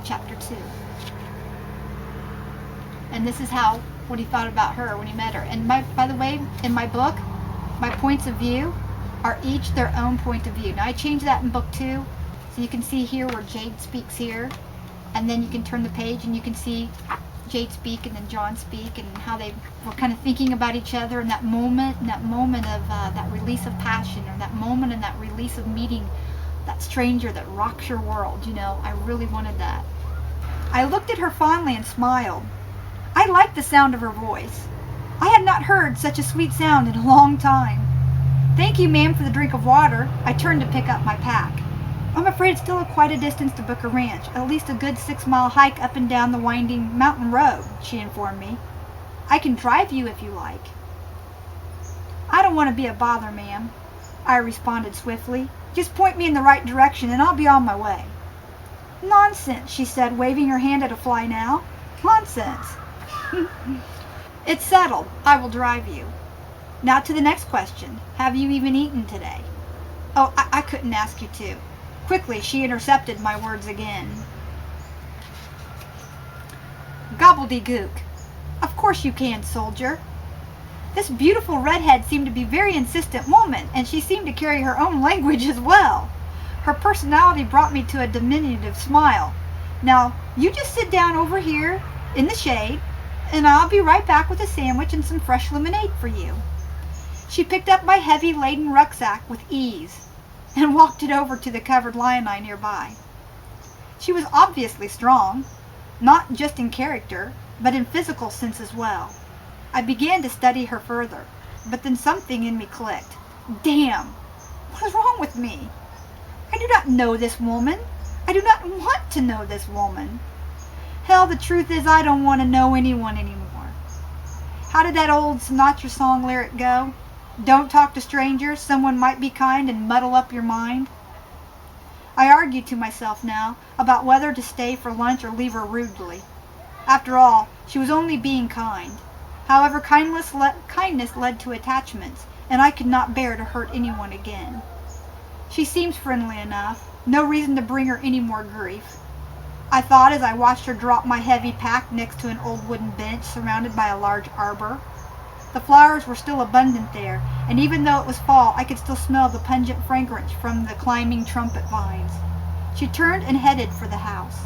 chapter 2. And this is what he thought about her when he met her. And by the way, in my book, my points of view are each their own point of view. Now I changed that in book 2, so you can see here where Jade speaks here, and then you can turn the page and you can see Jade speak and then John speak, and how they were kind of thinking about each other in that moment of that release of passion, or that moment and that release of meeting that stranger that rocks your world. I really wanted that. I looked at her fondly and smiled. I liked the sound of her voice. I had not heard such a sweet sound in a long time. Thank you, ma'am, for the drink of water. I turned to pick up my pack. I'm afraid it's still quite a distance to Booker Ranch, at least a good 6-mile hike up and down the winding mountain road, she informed me. I can drive you if you like. I don't want to be a bother, ma'am, I responded swiftly. Just point me in the right direction and I'll be on my way. Nonsense, she said, waving her hand at a fly now. Nonsense. It's settled. I will drive you. Now to the next question. Have you even eaten today? Oh, I couldn't ask you to. Quickly, she intercepted my words again. Gobbledygook. Of course you can, soldier. This beautiful redhead seemed to be a very insistent woman, and she seemed to carry her own language as well. Her personality brought me to a diminutive smile. Now, you just sit down over here in the shade, and I'll be right back with a sandwich and some fresh lemonade for you. She picked up my heavy laden rucksack with ease and walked it over to the covered lanai nearby. She was obviously strong, not just in character, but in physical sense as well. I began to study her further, but then something in me clicked. Damn! What is wrong with me? I do not know this woman. I do not want to know this woman. Hell, the truth is I don't want to know anyone anymore. How did that old Sinatra song lyric go? Don't talk to strangers, someone might be kind and muddle up your mind. I argued to myself now about whether to stay for lunch or leave her rudely. After all, she was only being kind. However, kindness led to attachments, and I could not bear to hurt anyone again. She seems friendly enough. No reason to bring her any more grief. I thought as I watched her drop my heavy pack next to an old wooden bench surrounded by a large arbor. The flowers were still abundant there, and even though it was fall, I could still smell the pungent fragrance from the climbing trumpet vines. She turned and headed for the house.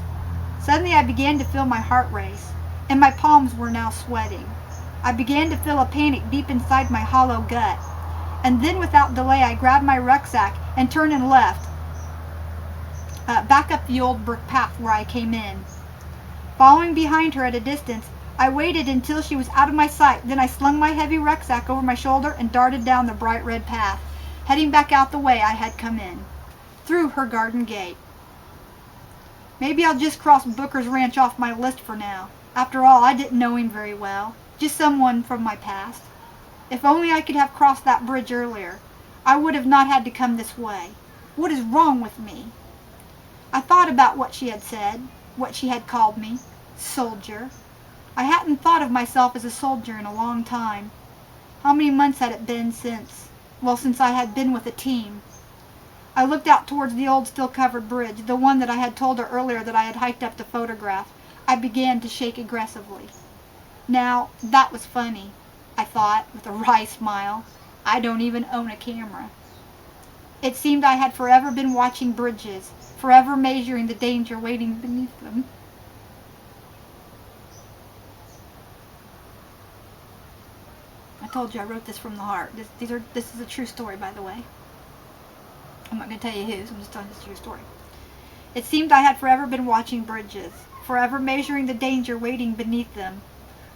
Suddenly I began to feel my heart race, and my palms were now sweating. I began to feel a panic deep inside my hollow gut, and then without delay I grabbed my rucksack and turned and left, back up the old brick path where I came in. Following behind her at a distance, I waited until she was out of my sight, then I slung my heavy rucksack over my shoulder and darted down the bright red path, heading back out the way I had come in, through her garden gate. Maybe I'll just cross Booker's Ranch off my list for now. After all, I didn't know him very well, just someone from my past. If only I could have crossed that bridge earlier, I would have not had to come this way. What is wrong with me? I thought about what she had said, what she had called me, soldier. I hadn't thought of myself as a soldier in a long time. How many months had it been since I had been with a team? I looked out towards the old still-covered bridge, the one that I had told her earlier that I had hiked up to photograph. I began to shake aggressively. Now, that was funny, I thought, with a wry smile. I don't even own a camera. It seemed I had forever been watching bridges, forever measuring the danger waiting beneath them. I told you I wrote this from the heart. This is a true story, by the way. I'm not going to tell you whose, I'm just telling this true story. It seemed I had forever been watching bridges, forever measuring the danger waiting beneath them,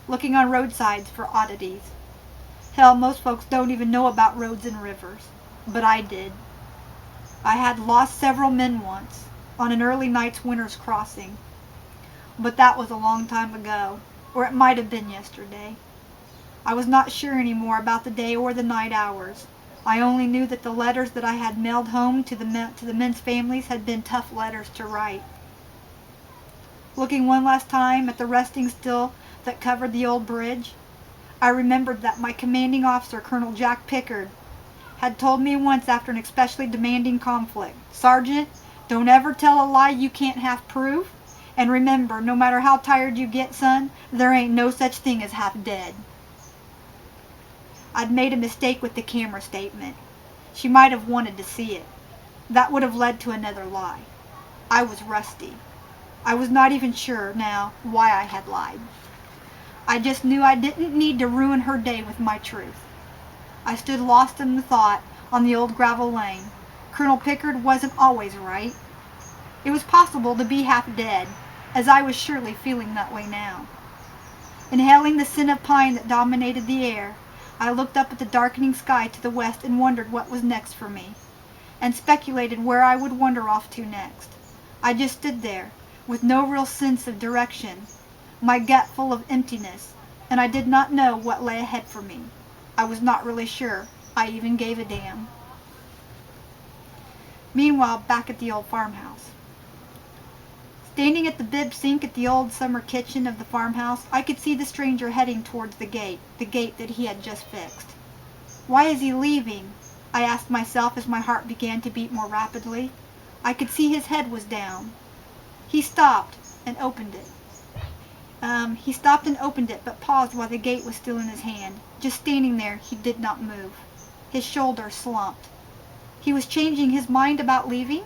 looking on roadsides for oddities. Hell, most folks don't even know about roads and rivers, but I did. I had lost several men once, on an early night's winter's crossing, but that was a long time ago, or it might have been yesterday. I was not sure anymore about the day or the night hours. I only knew that the letters that I had mailed home to the men's families had been tough letters to write. Looking one last time at the resting still that covered the old bridge, I remembered that my commanding officer, Colonel Jack Pickard, had told me once after an especially demanding conflict, "Sergeant, don't ever tell a lie you can't have proof. And remember, no matter how tired you get, son, there ain't no such thing as half dead. I'd made a mistake with the camera statement. She might have wanted to see it. That would have led to another lie. I was rusty. I was not even sure now why I had lied. I just knew I didn't need to ruin her day with my truth. I stood lost in the thought on the old gravel lane. Colonel Pickard wasn't always right. It was possible to be half dead, as I was surely feeling that way now. Inhaling the scent of pine that dominated the air, I looked up at the darkening sky to the west and wondered what was next for me, and speculated where I would wander off to next. I just stood there, with no real sense of direction, my gut full of emptiness, and I did not know what lay ahead for me. I was not really sure I even gave a damn. Meanwhile, back at the old farmhouse. Standing at the bib sink at the old summer kitchen of the farmhouse, I could see the stranger heading towards the gate that he had just fixed. Why is he leaving? I asked myself as my heart began to beat more rapidly. I could see his head was down. He stopped and opened it. But paused while the gate was still in his hand. Just standing there, he did not move. His shoulders slumped. He was changing his mind about leaving?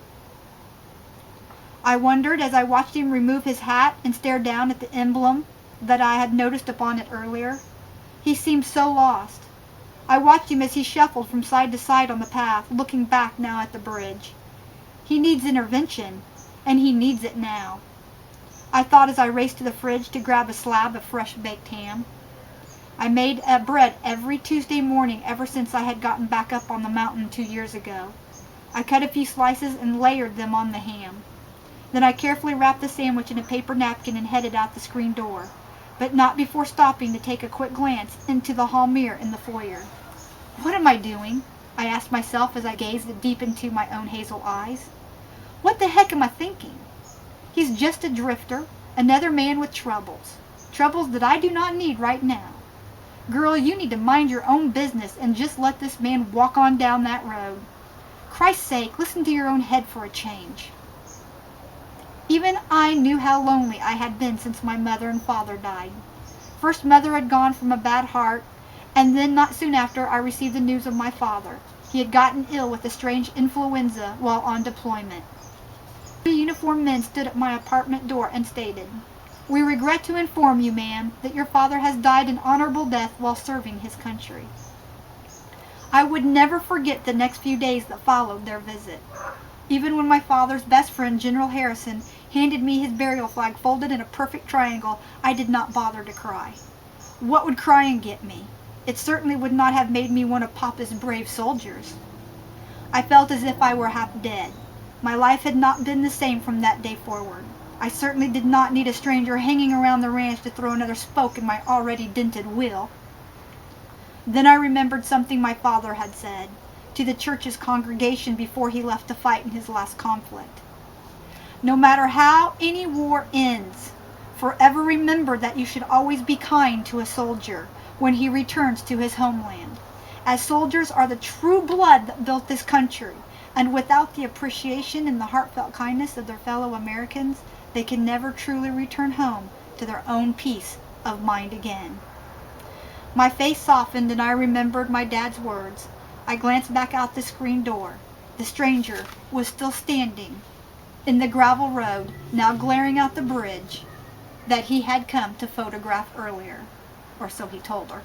I wondered as I watched him remove his hat and stare down at the emblem that I had noticed upon it earlier. He seemed so lost. I watched him as he shuffled from side to side on the path, looking back now at the bridge. He needs intervention, and he needs it now. I thought as I raced to the fridge to grab a slab of fresh baked ham. I made bread every Tuesday morning ever since I had gotten back up on the mountain 2 years ago. I cut a few slices and layered them on the ham. Then I carefully wrapped the sandwich in a paper napkin and headed out the screen door, but not before stopping to take a quick glance into the hall mirror in the foyer. What am I doing? I asked myself as I gazed deep into my own hazel eyes. What the heck am I thinking? He's just a drifter, another man with troubles. Troubles that I do not need right now. Girl, you need to mind your own business and just let this man walk on down that road. Christ's sake, listen to your own head for a change. Even I knew how lonely I had been since my mother and father died. First, mother had gone from a bad heart, and then not soon after I received the news of my father. He had gotten ill with a strange influenza while on deployment. 3 uniformed men stood at my apartment door and stated, "We regret to inform you, ma'am, that your father has died an honorable death while serving his country." I would never forget the next few days that followed their visit. Even when my father's best friend, General Harrison, handed me his burial flag folded in a perfect triangle, I did not bother to cry. What would crying get me? It certainly would not have made me one of Papa's brave soldiers. I felt as if I were half dead. My life had not been the same from that day forward. I certainly did not need a stranger hanging around the ranch to throw another spoke in my already dented wheel. Then I remembered something my father had said to the church's congregation before he left to fight in his last conflict. No matter how any war ends, forever remember that you should always be kind to a soldier when he returns to his homeland, as soldiers are the true blood that built this country, and without the appreciation and the heartfelt kindness of their fellow Americans, they can never truly return home to their own peace of mind again. My face softened and I remembered my dad's words. I glanced back out the screen door. The stranger was still standing in the gravel road, now glaring out the bridge that he had come to photograph earlier, or so he told her.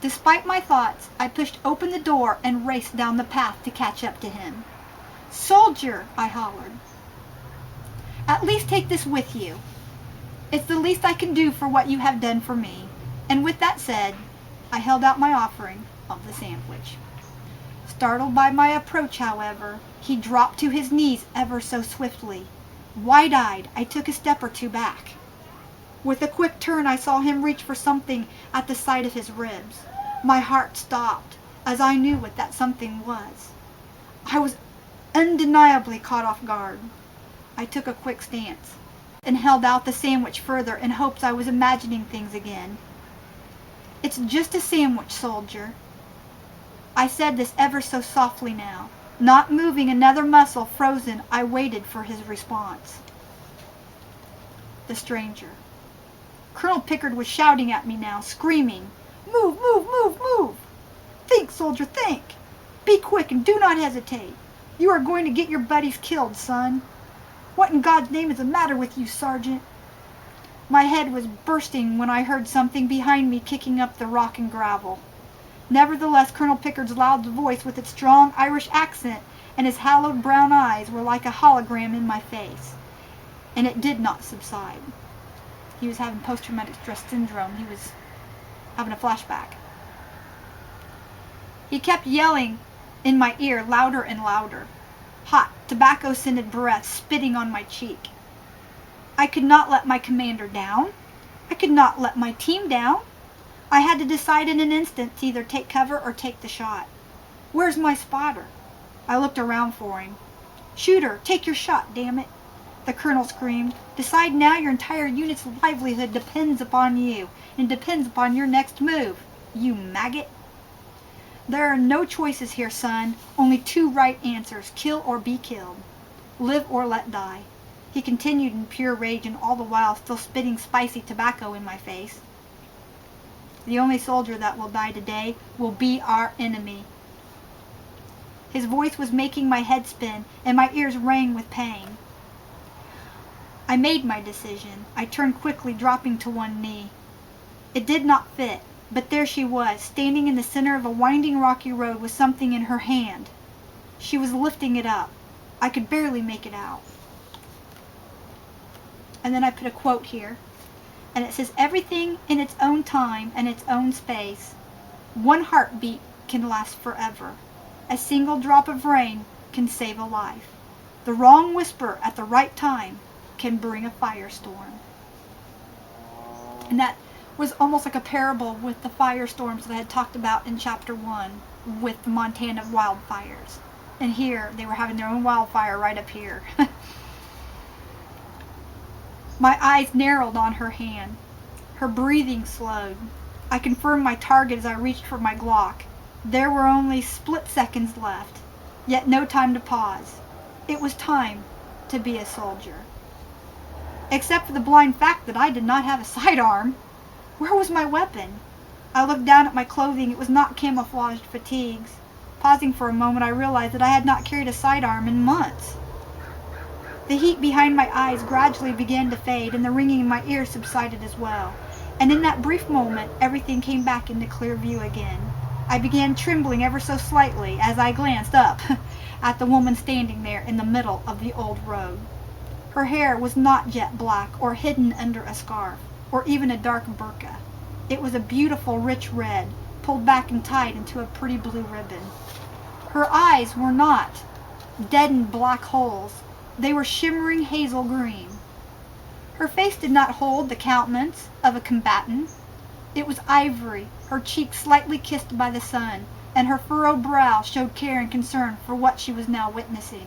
Despite my thoughts, I pushed open the door and raced down the path to catch up to him. "Soldier!" I hollered. "At least take this with you. It's the least I can do for what you have done for me." And with that said, I held out my offering of the sandwich. Startled by my approach, however, he dropped to his knees ever so swiftly. Wide-eyed, I took a step or two back. With a quick turn, I saw him reach for something at the side of his ribs. My heart stopped, as I knew what that something was. I was undeniably caught off guard. I took a quick stance and held out the sandwich further in hopes I was imagining things again. "It's just a sandwich, soldier." I said this ever so softly now. Not moving another muscle, frozen, I waited for his response. the stranger. Colonel Pickard was shouting at me now, screaming, "Move, move, move, move! Think, soldier, think! Be quick and do not hesitate. You are going to get your buddies killed, son. What in God's name is the matter with you, Sergeant?" My head was bursting when I heard something behind me kicking up the rock and gravel. Nevertheless, Colonel Pickard's loud voice with its strong Irish accent and his hallowed brown eyes were like a hologram in my face. And it did not subside. He was having post-traumatic stress syndrome. He was having a flashback. He kept yelling in my ear louder and louder. Hot, tobacco-scented breath spitting on my cheek. I could not let my commander down. I could not let my team down. I had to decide in an instant to either take cover or take the shot. Where's my spotter? I looked around for him. "Shooter, take your shot, damn it," the colonel screamed. "Decide now, your entire unit's livelihood depends upon you, and depends upon your next move, you maggot. There are no choices here, son, only two right answers, kill or be killed. Live or let die." He continued in pure rage and all the while still spitting spicy tobacco in my face. "The only soldier that will die today will be our enemy." His voice was making my head spin and my ears rang with pain. I made my decision. I turned quickly, dropping to one knee. It did not fit, but there she was, standing in the center of a winding rocky road with something in her hand. She was lifting it up. I could barely make it out. And then I put a quote here, and it says, "Everything in its own time and its own space. One heartbeat can last forever. A single drop of rain can save a life. The wrong whisper at the right time can bring a firestorm." And that was almost like a parable with the firestorms that I had talked about in chapter 1 with the Montana wildfires. And here, they were having their own wildfire right up here. My eyes narrowed on her hand. Her breathing slowed. I confirmed my target as I reached for my Glock. There were only split seconds left, yet no time to pause. It was time to be a soldier. Except for the blind fact that I did not have a sidearm. Where was my weapon? I looked down at my clothing. It was not camouflaged fatigues. Pausing for a moment, I realized that I had not carried a sidearm in months. The heat behind my eyes gradually began to fade, and the ringing in my ears subsided as well. And in that brief moment, everything came back into clear view again. I began trembling ever so slightly as I glanced up at the woman standing there in the middle of the old road. Her hair was not jet black or hidden under a scarf, or even a dark burqa. It was a beautiful rich red, pulled back and tied into a pretty blue ribbon. Her eyes were not deadened black holes. They were shimmering hazel green. Her face did not hold the countenance of a combatant. It was ivory, her cheeks slightly kissed by the sun, and her furrowed brow showed care and concern for what she was now witnessing.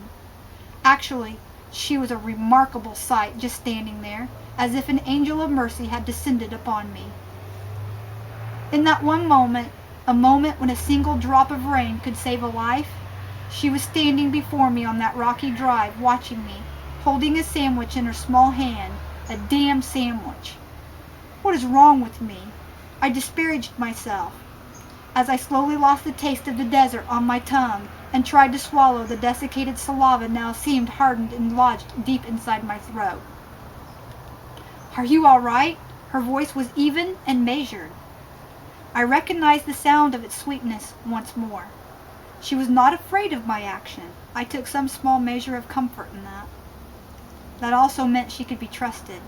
Actually, she was a remarkable sight, just standing there, as if an angel of mercy had descended upon me. In that one moment, a moment when a single drop of rain could save a life, she was standing before me on that rocky drive, watching me, holding a sandwich in her small hand, a damn sandwich. What is wrong with me? I disparaged myself as I slowly lost the taste of the desert on my tongue and tried to swallow the desiccated saliva now seemed hardened and lodged deep inside my throat. "Are you all right?" Her voice was even and measured. I recognized the sound of its sweetness once more. She was not afraid of my action. I took some small measure of comfort in that. That also meant she could be trusted,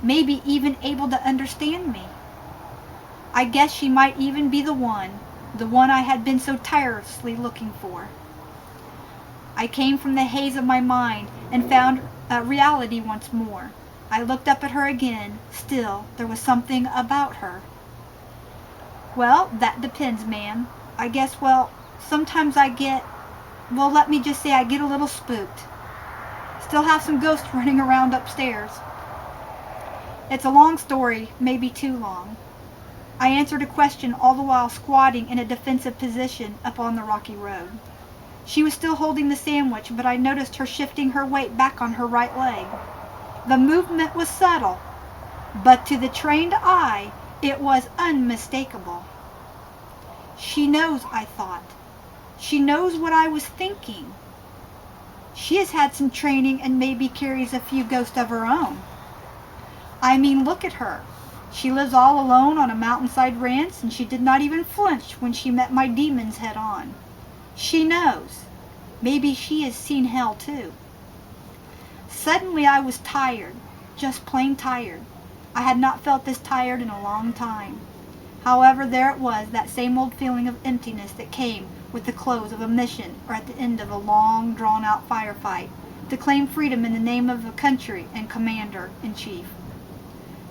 maybe even able to understand me. I guess she might even be the one I had been so tirelessly looking for. I came from the haze of my mind and found reality once more. I looked up at her again. Still, there was something about her. "Well, that depends, ma'am. I guess, sometimes I get, let me just say I get a little spooked. Still have some ghosts running around upstairs." It's a long story, maybe too long. I answered a question all the while squatting in a defensive position up on the rocky road. She was still holding the sandwich, but I noticed her shifting her weight back on her right leg. The movement was subtle, but to the trained eye it was unmistakable. She knows, I thought. She knows what I was thinking. She has had some training and maybe carries a few ghosts of her own. I mean, look at her. She lives all alone on a mountainside ranch, and she did not even flinch when she met my demons head on. She knows. Maybe she has seen hell too. Suddenly I was tired, just plain tired. I had not felt this tired in a long time. However, there it was, that same old feeling of emptiness that came with the close of a mission or at the end of a long, drawn-out firefight to claim freedom in the name of a country and commander-in-chief.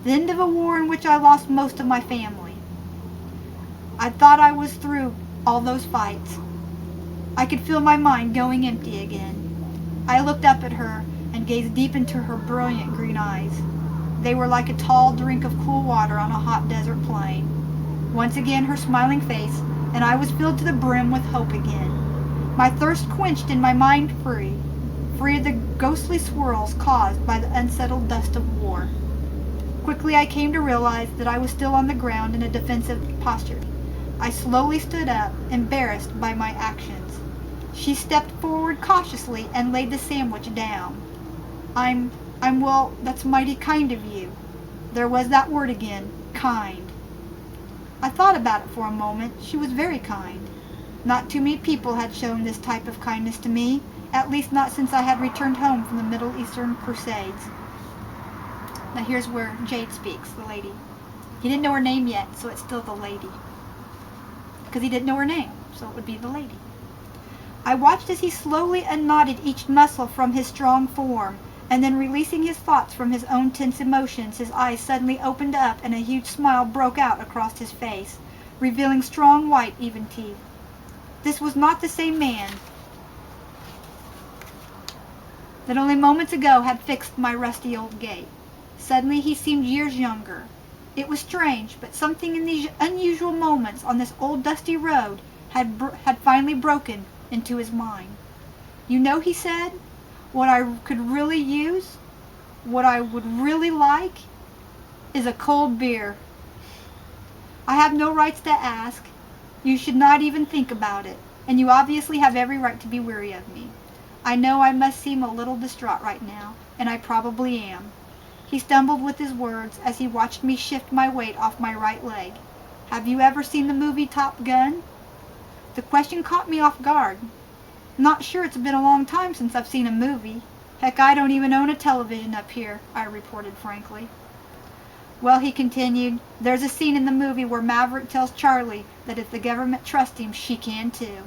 The end of a war in which I lost most of my family. I thought I was through all those fights. I could feel my mind going empty again. I looked up at her and gazed deep into her brilliant green eyes. They were like a tall drink of cool water on a hot desert plain. Once again her smiling face, and I was filled to the brim with hope again. My thirst quenched and my mind free of the ghostly swirls caused by the unsettled dust of war. Quickly I came to realize that I was still on the ground in a defensive posture. I slowly stood up, embarrassed by my actions. She stepped forward cautiously and laid the sandwich down. Well, that's mighty kind of you. There was that word again, kind. I thought about it for a moment. She was very kind. Not too many people had shown this type of kindness to me, at least not since I had returned home from the Middle Eastern Crusades. Now here's where Jade speaks, the lady. He didn't know her name yet, so it's still the lady. Because he didn't know her name, so it would be the lady. I watched as he slowly unknotted each muscle from his strong form, and then releasing his thoughts from his own tense emotions, his eyes suddenly opened up and a huge smile broke out across his face, revealing strong white, even teeth. This was not the same man that only moments ago had fixed my rusty old gate. Suddenly he seemed years younger. It was strange, but something in these unusual moments on this old dusty road had finally broken into his mind. You know, he said, what I could really use, what I would really like, is a cold beer. I have no rights to ask. You should not even think about it, and you obviously have every right to be weary of me. I know I must seem a little distraught right now, and I probably am. He stumbled with his words as he watched me shift my weight off my right leg. Have you ever seen the movie Top Gun? The question caught me off guard. Not sure, it's been a long time since I've seen a movie. Heck, I don't even own a television up here, I reported frankly. Well, he continued, there's a scene in the movie where Maverick tells Charlie that if the government trusts him, she can too.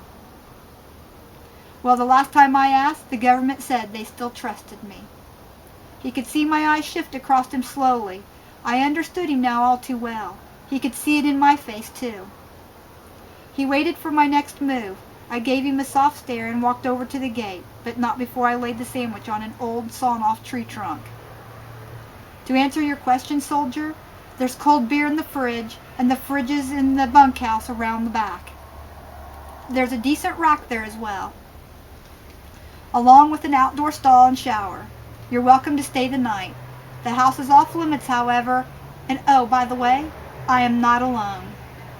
Well, the last time I asked, the government said they still trusted me. He could see my eyes shift across him slowly. I understood him now all too well. He could see it in my face too. He waited for my next move. I gave him a soft stare and walked over to the gate, but not before I laid the sandwich on an old sawn-off tree trunk. To answer your question, soldier, there's cold beer in the fridge, and the fridge is in the bunkhouse around the back. There's a decent rack there as well, along with an outdoor stall and shower. You're welcome to stay the night. The house is off limits, however, and oh, by the way, I am not alone.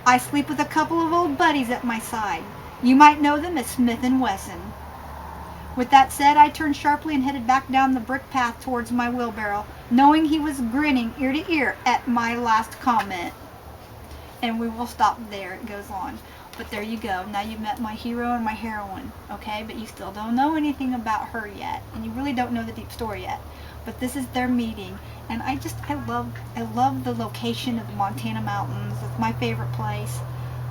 I sleep with a couple of old buddies at my side. You might know them as Smith and Wesson. With that said, I turned sharply and headed back down the brick path towards my wheelbarrow, knowing he was grinning ear to ear at my last comment. And we will stop there. It goes on. But there you go. Now you've met my hero and my heroine, okay? But you still don't know anything about her yet, and you really don't know the deep story yet. But this is their meeting, and I love the location of the Montana mountains. It's my favorite place.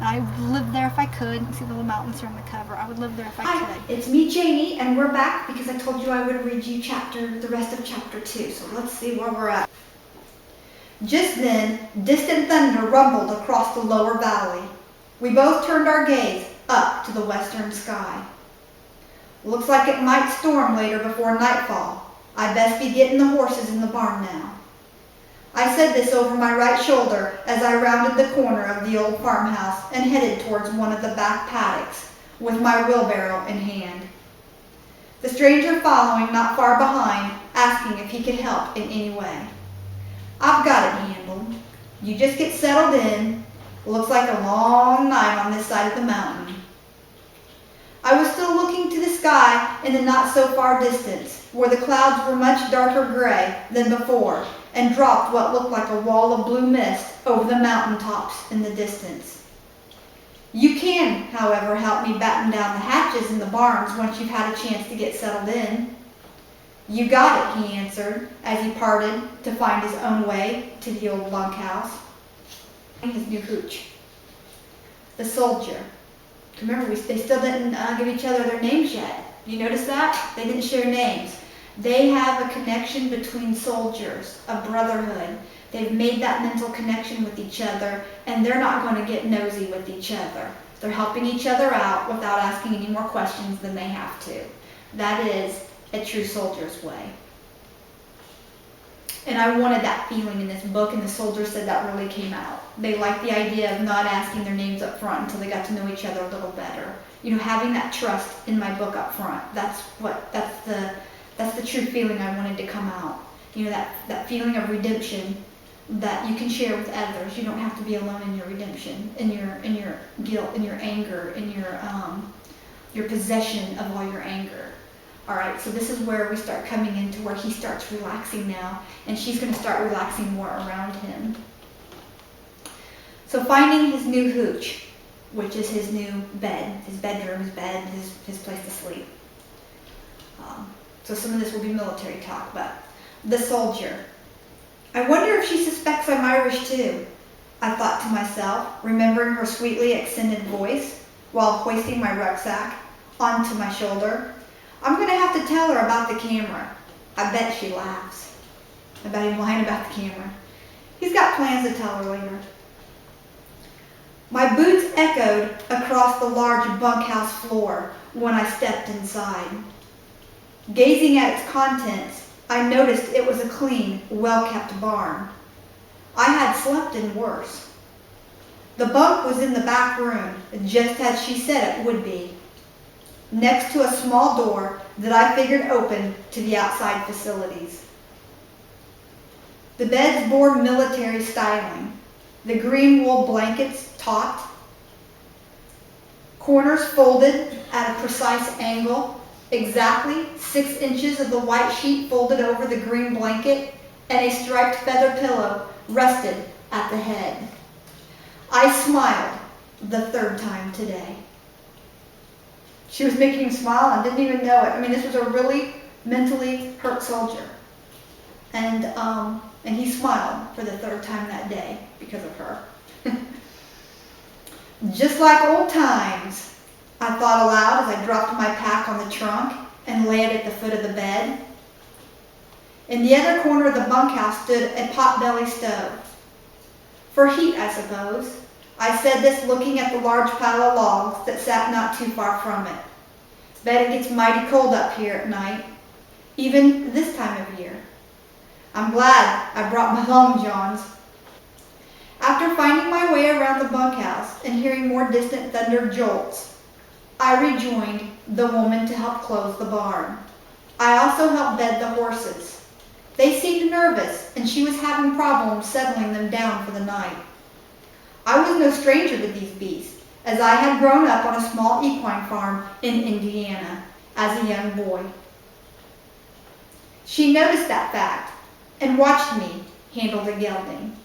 I would live there if I could. See the little mountains here on the cover. I would live there if I could. Hi, it's me, Janie, and we're back because I told you I would read you the rest of chapter 2. So let's see where we're at. Just then, distant thunder rumbled across the lower valley. We both turned our gaze up to the western sky. Looks like it might storm later before nightfall. I best be getting the horses in the barn now. I said this over my right shoulder as I rounded the corner of the old farmhouse and headed towards one of the back paddocks with my wheelbarrow in hand. The stranger following not far behind, asking if he could help in any way. I've got it handled. You just get settled in. Looks like a long night on this side of the mountain. I was still looking to the sky in the not so far distance, where the clouds were much darker gray than before and dropped what looked like a wall of blue mist over the mountain tops in the distance. You can, however, help me batten down the hatches in the barns once you've had a chance to get settled in. You got it, he answered, as he parted to find his own way to the old bunkhouse. His new hooch. The soldier. Remember, they still didn't give each other their names yet. You notice that? They didn't share names. They have a connection between soldiers, a brotherhood. They've made that mental connection with each other, and they're not going to get nosy with each other. They're helping each other out without asking any more questions than they have to. That is a true soldier's way. And I wanted that feeling in this book, and the soldiers said that really came out. They liked the idea of not asking their names up front until they got to know each other a little better. You know, having that trust in my book up front. That's the true feeling I wanted to come out. You know, that feeling of redemption that you can share with others. You don't have to be alone in your redemption, in your guilt, in your anger, in your possession of all your anger. All right, so this is where we start coming into where he starts relaxing now, and she's going to start relaxing more around him. So finding his new hooch, which is his new bed, his bedroom, his bed, his place to sleep. So some of this will be military talk, but the soldier. I wonder if she suspects I'm Irish too, I thought to myself, remembering her sweetly accented voice while hoisting my rucksack onto my shoulder. I'm going to have to tell her about the camera. I bet she laughs about him lying about the camera. He's got plans to tell her later. My boots echoed across the large bunkhouse floor when I stepped inside. Gazing at its contents, I noticed it was a clean, well-kept barn. I had slept in worse. The bunk was in the back room, just as she said it would be, next to a small door that I figured opened to the outside facilities. The beds bore military styling. The green wool blankets taut, corners folded at a precise angle, exactly 6 inches of the white sheet folded over the green blanket, and a striped feather pillow rested at the head. I smiled the third time today. She was making him smile and didn't even know it. I mean, this was a really mentally hurt soldier. And he smiled for the third time that day because of her. Just like old times, I thought aloud as I dropped my pack on the trunk and laid it at the foot of the bed. In the other corner of the bunkhouse stood a pot-belly stove. For heat, I suppose. I said this looking at the large pile of logs that sat not too far from it. Bet it gets mighty cold up here at night, even this time of year. I'm glad I brought my long johns. After finding my way around the bunkhouse and hearing more distant thunder jolts, I rejoined the woman to help close the barn. I also helped bed the horses. They seemed nervous, and she was having problems settling them down for the night. I was no stranger to these beasts, as I had grown up on a small equine farm in Indiana as a young boy. She noticed that fact and watched me handle the gelding.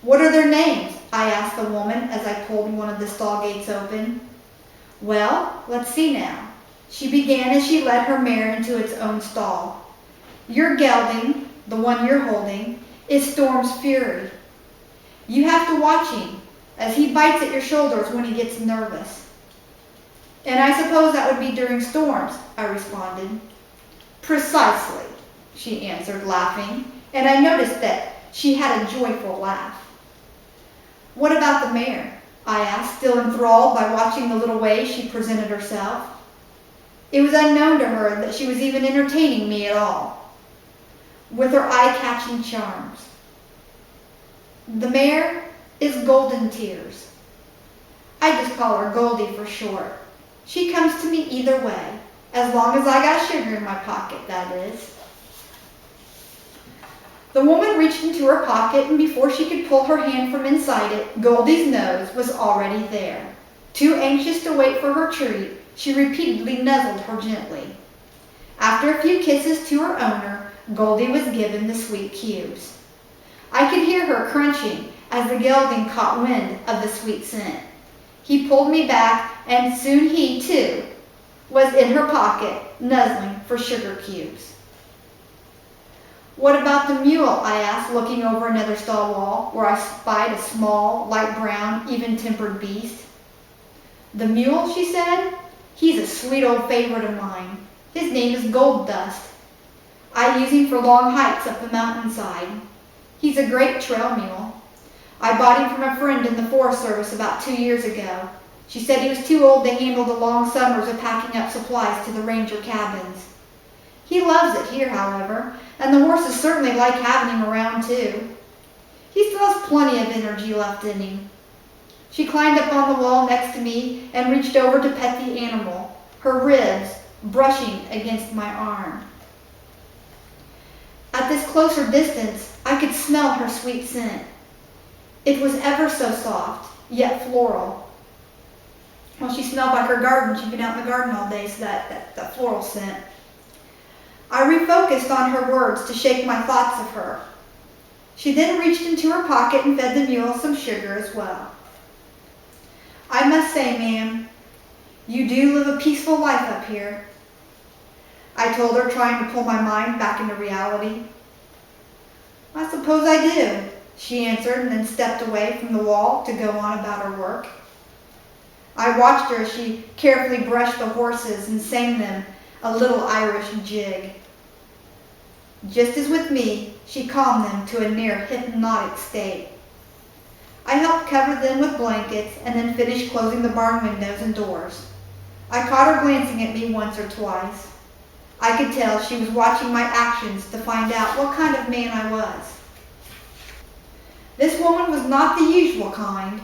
What are their names? I asked the woman as I pulled one of the stall gates open. Well, let's see now. She began as she led her mare into its own stall. Your gelding, the one you're holding, is Storm's Fury. You have to watch him, as he bites at your shoulders when he gets nervous. And I suppose that would be during storms, I responded. Precisely, she answered, laughing, and I noticed that she had a joyful laugh. What about the mare? I asked, still enthralled by watching the little way she presented herself. It was unknown to her that she was even entertaining me at all, with her eye-catching charms. The mare is Golden Tears. I just call her Goldie for short. She comes to me either way, As long as I got sugar in my pocket, that is. The woman reached into her pocket, and before she could pull her hand from inside it, Goldie's nose was already there. Too anxious to wait for her treat, she repeatedly nuzzled her gently. After a few kisses to her owner, Goldie was given the sweet cubes. I could hear her crunching as the gelding caught wind of the sweet scent. He pulled me back, and soon he, too, was in her pocket, nuzzling for sugar cubes. "What about the mule?" I asked, looking over another stall wall, where I spied a small, light brown, even-tempered beast. "The mule," she said. "He's a sweet old favorite of mine. His name is Gold Dust. I use him for long hikes up the mountainside. He's a great trail mule. I bought him from a friend in the Forest Service about 2 years ago. She said he was too old to handle the long summers of packing up supplies to the ranger cabins. He loves it here, however, and the horses certainly like having him around, too. He still has plenty of energy left in him." She climbed up on the wall next to me and reached over to pet the animal, her ribs brushing against my arm. At this closer distance, I could smell her sweet scent. It was ever so soft, yet floral. Well, she smelled like her garden. She'd been out in the garden all day, so that floral scent. I refocused on her words to shake my thoughts of her. She then reached into her pocket and fed the mule some sugar as well. "I must say, ma'am, you do live a peaceful life up here," I told her, trying to pull my mind back into reality. "I suppose I do," she answered, and then stepped away from the wall to go on about her work. I watched her as she carefully brushed the horses and sang them a little Irish jig. Just as with me, she calmed them to a near hypnotic state. I helped cover them with blankets and then finished closing the barn windows and doors. I caught her glancing at me once or twice. I could tell she was watching my actions to find out what kind of man I was. This woman was not the usual kind.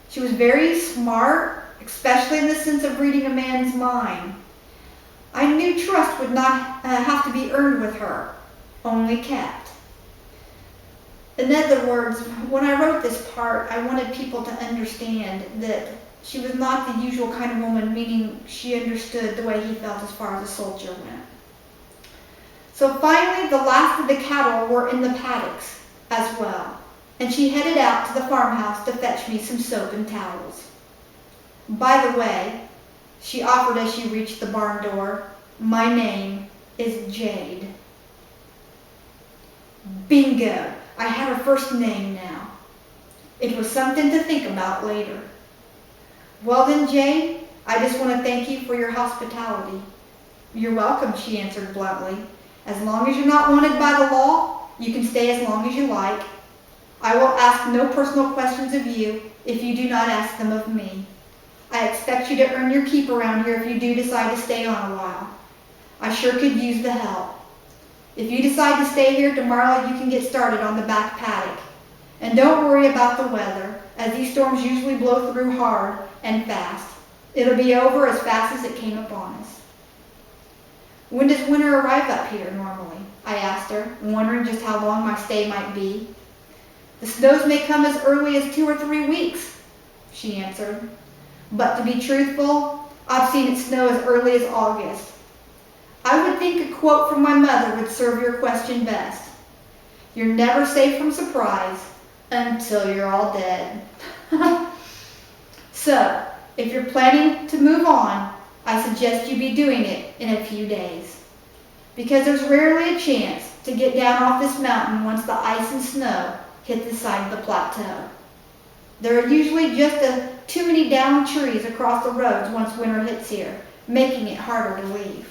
She was very smart, especially in the sense of reading a man's mind. I knew trust would not have to be earned with her, only kept. In other words, when I wrote this part, I wanted people to understand that she was not the usual kind of woman, meaning she understood the way he felt as far as a soldier went. So finally, the last of the cattle were in the paddocks as well, and she headed out to the farmhouse to fetch me some soap and towels. "By the way," she offered as she reached the barn door, "my name is Jade." Bingo! I had her first name now. It was something to think about later. "Well then, Jade, I just want to thank you for your hospitality." "You're welcome," she answered bluntly. "As long as you're not wanted by the law, you can stay as long as you like. I will ask no personal questions of you if you do not ask them of me. I expect you to earn your keep around here if you do decide to stay on a while. I sure could use the help. If you decide to stay here tomorrow, you can get started on the back paddock. And don't worry about the weather, as these storms usually blow through hard and fast. It'll be over as fast as it came upon us." "When does winter arrive up here normally?" I asked her, wondering just how long my stay might be. "The snows may come as early as 2 or 3 weeks," she answered. "But to be truthful, I've seen it snow as early as August. I would think a quote from my mother would serve your question best. You're never safe from surprise until you're all dead." So, if you're planning to move on, I suggest you be doing it in a few days, because there's rarely a chance to get down off this mountain once the ice and snow hit the side of the plateau. There are usually just too many downed trees across the roads once winter hits here, making it harder to leave.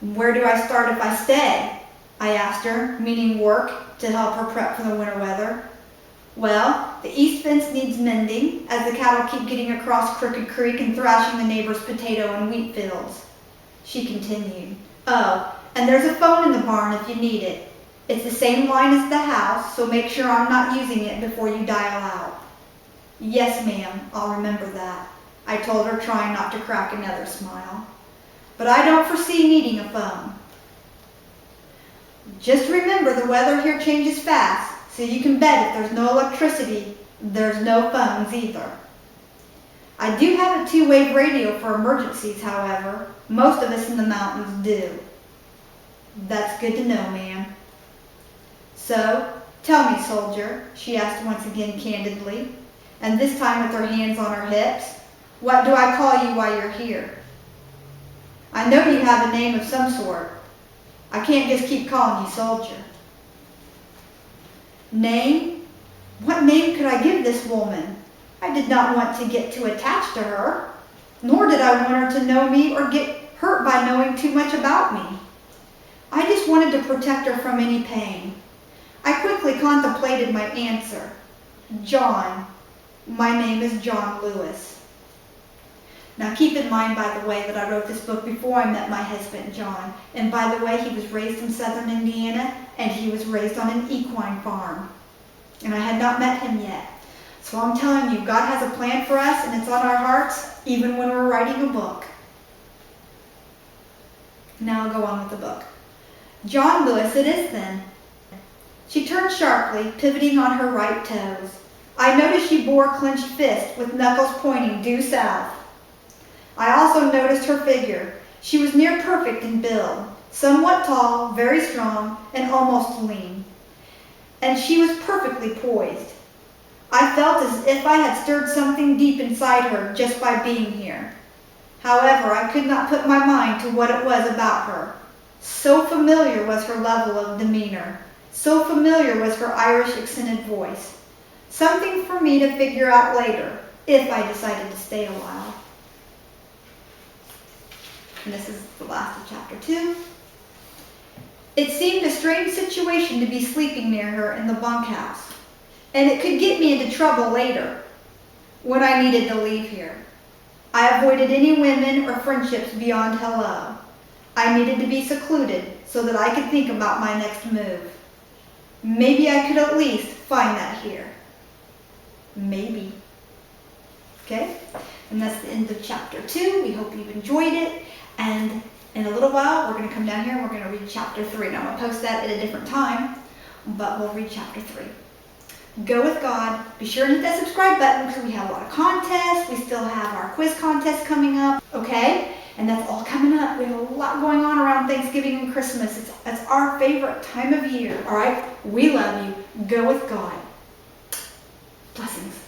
"Where do I start if I stay?" I asked her, meaning work to help her prep for the winter weather. "Well, the east fence needs mending, as the cattle keep getting across Crooked Creek and thrashing the neighbors' potato and wheat fields," she continued. "Oh, and there's a phone in the barn if you need it. It's the same line as the house, so make sure I'm not using it before you dial out." "Yes, ma'am, I'll remember that." I told her, trying not to crack another smile. But I don't foresee needing a phone. Just remember the weather here changes fast, so you can bet if there's no electricity, there's no phones either. I do have a two-wave radio for emergencies, however. Most of us in the mountains do. That's good to know, ma'am. So, tell me, soldier, she asked once again candidly, and this time with her hands on her hips, what do I call you while you're here? I know you have a name of some sort. I can't just keep calling you soldier. Name? What name could I give this woman? I did not want to get too attached to her, nor did I want her to know me or get hurt by knowing too much about me. I just wanted to protect her from any pain. I quickly contemplated my answer. John. My name is John Lewis. Now keep in mind, by the way, that I wrote this book before I met my husband, John. And by the way, he was raised in southern Indiana, and he was raised on an equine farm. And I had not met him yet. So I'm telling you, God has a plan for us, and it's on our hearts, even when we're writing a book. Now I'll go on with the book. John Lewis it is then. She turned sharply, pivoting on her right toes. I noticed she bore a clenched fist with knuckles pointing due south. I also noticed her figure. She was near perfect in build, somewhat tall, very strong, and almost lean. And she was perfectly poised. I felt as if I had stirred something deep inside her just by being here. However, I could not put my mind to what it was about her. So familiar was her level of demeanor. So familiar was her Irish accented voice. Something for me to figure out later, if I decided to stay a while. And this is the last of chapter 2. It seemed a strange situation to be sleeping near her in the bunkhouse, and it could get me into trouble later, when I needed to leave here. I avoided any women or friendships beyond hello. I needed to be secluded so that I could think about my next move. Maybe I could at least find that here. Maybe. Okay? And that's the end of chapter 2. We hope you've enjoyed it. And in a little while, we're going to come down here and we're going to read chapter 3. Now, I'm going to post that at a different time, but we'll read chapter 3. Go with God. Be sure to hit that subscribe button because we have a lot of contests. We still have our quiz contest coming up. Okay? And that's all coming up. We have a lot going on around Thanksgiving and Christmas. It's our favorite time of year. All right? We love you. Go with God. Blessings.